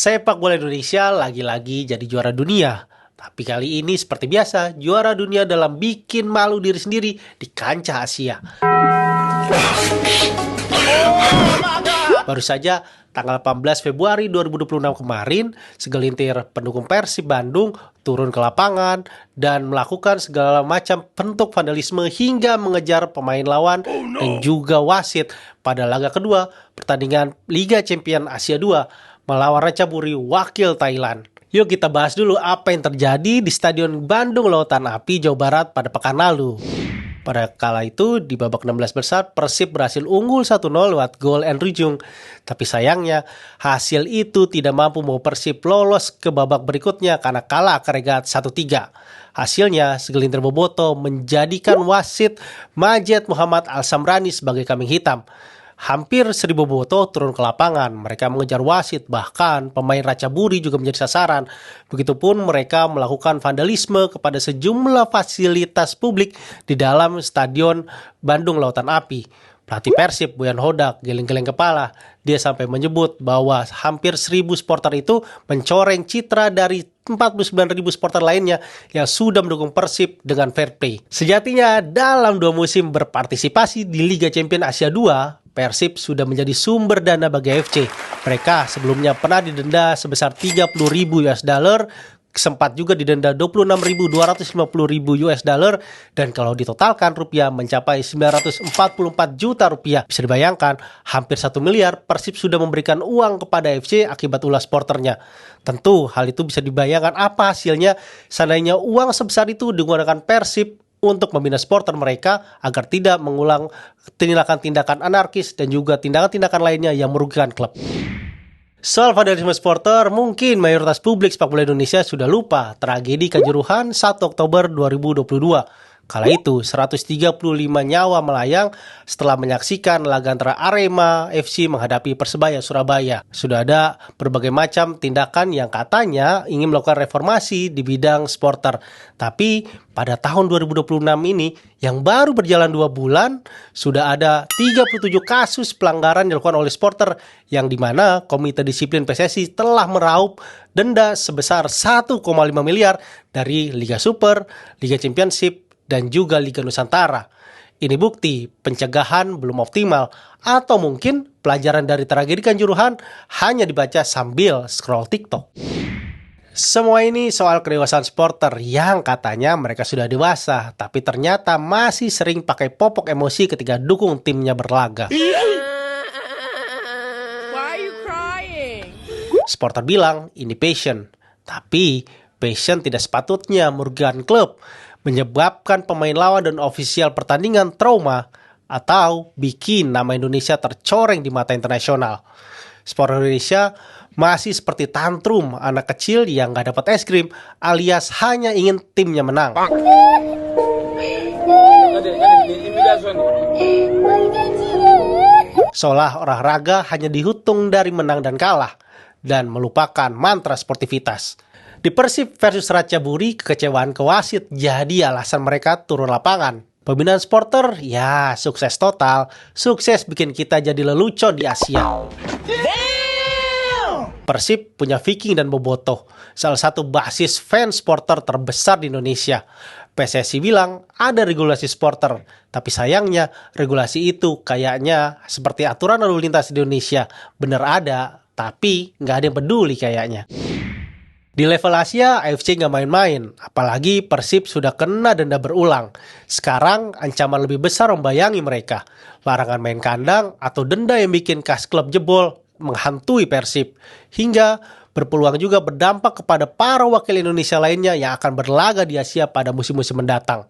Sepak bola Indonesia lagi-lagi jadi juara dunia. Tapi kali ini seperti biasa, juara dunia dalam bikin malu diri sendiri di kancah Asia. Baru saja tanggal 18 Februari 2026 kemarin, segelintir pendukung Persib Bandung turun ke lapangan dan melakukan segala macam bentuk vandalisme hingga mengejar pemain lawan dan juga wasit pada laga kedua pertandingan Liga Champions Asia 2 melawan Ratchaburi wakil Thailand. Yuk kita bahas dulu apa yang terjadi di Stadion Bandung Lautan Api, Jawa Barat pada pekan lalu. Pada kala itu, di babak 16 besar, Persib berhasil unggul 1-0 lewat gol Andrew Jung. Tapi sayangnya, hasil itu tidak mampu membawa Persib lolos ke babak berikutnya karena kalah agregat 1-3. Hasilnya, segelintir bobotoh menjadikan wasit Majed Muhammad Al-Samrani sebagai kambing hitam. Hampir 1.000 bobotoh turun ke lapangan. Mereka mengejar wasit, bahkan pemain Ratchaburi juga menjadi sasaran. Begitupun mereka melakukan vandalisme kepada sejumlah fasilitas publik di dalam Stadion Bandung Lautan Api. Pelatih Persib, Boyan Hodak, geleng-geleng kepala. Dia sampai menyebut bahwa hampir 1.000 supporter itu mencoreng citra dari 49.000 supporter lainnya yang sudah mendukung Persib dengan fair play. Sejatinya, dalam 2 musim berpartisipasi di Liga Champions Asia 2, Persib sudah menjadi sumber dana bagi AFC. Mereka sebelumnya pernah didenda sebesar 30.000 US dollar, sempat juga didenda 26.250.000 US dollar, dan kalau ditotalkan rupiah mencapai 944 juta rupiah. Bisa dibayangkan, hampir 1 miliar Persib sudah memberikan uang kepada AFC akibat ulah supporternya. Tentu hal itu bisa dibayangkan apa hasilnya seandainya uang sebesar itu digunakan Persib untuk membina supporter mereka agar tidak mengulang tindakan-tindakan anarkis dan juga tindakan-tindakan lainnya yang merugikan klub. Soal vandalisme supporter, mungkin mayoritas publik sepak bola Indonesia sudah lupa tragedi Kanjuruhan 1 Oktober 2022. Kala itu, 135 nyawa melayang setelah menyaksikan laga antara Arema FC menghadapi Persebaya Surabaya. Sudah ada berbagai macam tindakan yang katanya ingin melakukan reformasi di bidang supporter. Tapi pada tahun 2026 ini, yang baru berjalan 2 bulan, sudah ada 37 kasus pelanggaran dilakukan oleh supporter yang dimana Komite Disiplin PSSI telah meraup denda sebesar 1,5 miliar dari Liga Super, Liga Championship, dan juga Liga Nusantara. Ini bukti pencegahan belum optimal, atau mungkin pelajaran dari tragedi Kanjuruhan hanya dibaca sambil scroll TikTok. Semua ini soal kedewasaan supporter yang katanya mereka sudah dewasa, tapi ternyata masih sering pakai popok emosi ketika dukung timnya berlaga. Supporter bilang ini passion, tapi passion tidak sepatutnya merugikan klub, menyebabkan pemain lawan dan ofisial pertandingan trauma, atau bikin nama Indonesia tercoreng di mata internasional. Supporter Indonesia masih seperti tantrum anak kecil yang gak dapat es krim, alias hanya ingin timnya menang. Seolah olahraga hanya dihitung dari menang dan kalah, dan melupakan mantra sportivitas. Di Persib versus Ratchaburi, kekecewaan ke wasit jadi alasan mereka turun lapangan. Pembinaan supporter, ya sukses total. Sukses bikin kita jadi lelucon di Asia. Persib punya Viking dan Bobotoh, salah satu basis fans supporter terbesar di Indonesia. PSSI bilang ada regulasi supporter, tapi sayangnya regulasi itu kayaknya seperti aturan lalu lintas di Indonesia. Bener ada, tapi nggak ada yang peduli kayaknya. Di level Asia, AFC nggak main-main, apalagi Persib sudah kena denda berulang. Sekarang ancaman lebih besar membayangi mereka. Larangan main kandang atau denda yang bikin kas klub jebol menghantui Persib. Hingga berpeluang juga berdampak kepada para wakil Indonesia lainnya yang akan berlaga di Asia pada musim-musim mendatang.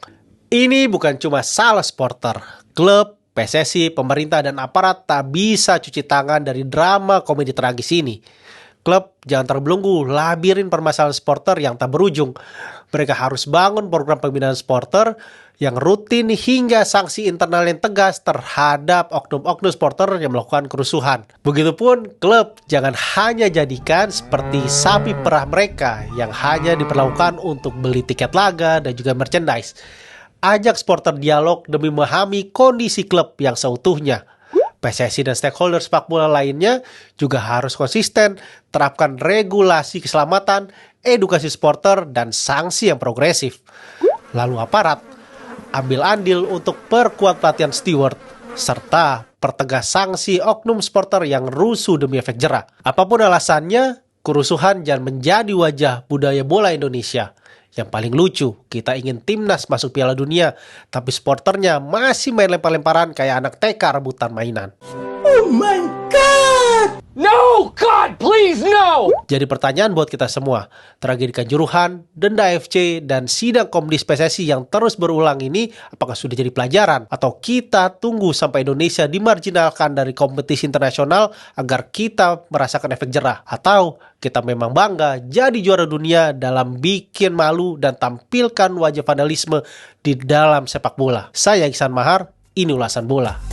Ini bukan cuma salah supporter. Klub, PSSI, pemerintah, dan aparat tak bisa cuci tangan dari drama komedi tragis ini. Klub jangan terbelenggu labirin permasalahan supporter yang tak berujung. Mereka harus bangun program pembinaan supporter yang rutin hingga sanksi internal yang tegas terhadap oknum-oknum supporter yang melakukan kerusuhan. Begitupun klub jangan hanya jadikan seperti sapi perah mereka yang hanya diperlakukan untuk beli tiket laga dan juga merchandise. Ajak supporter dialog demi memahami kondisi klub yang seutuhnya. PSSI dan stakeholder sepak bola lainnya juga harus konsisten terapkan regulasi keselamatan, edukasi supporter, dan sanksi yang progresif. Lalu aparat ambil andil untuk perkuat pelatihan steward, serta pertegas sanksi oknum supporter yang rusuh demi efek jera. Apapun alasannya, kerusuhan jangan menjadi wajah budaya bola Indonesia. Yang paling lucu, kita ingin timnas masuk Piala Dunia, tapi supporternya masih main lempar-lemparan kayak anak TK rebutan mainan. Oh my God! No, God, please, no! Jadi pertanyaan buat kita semua, tragedi Kanjuruhan, denda AFC, dan sidang Komdis PSSI yang terus berulang ini apakah sudah jadi pelajaran? Atau kita tunggu sampai Indonesia dimarginalkan dari kompetisi internasional agar kita merasakan efek jerah? Atau kita memang bangga jadi juara dunia dalam bikin malu dan tampilkan wajah vandalisme di dalam sepak bola? Saya Iksan Mahar, ini ulasan bola.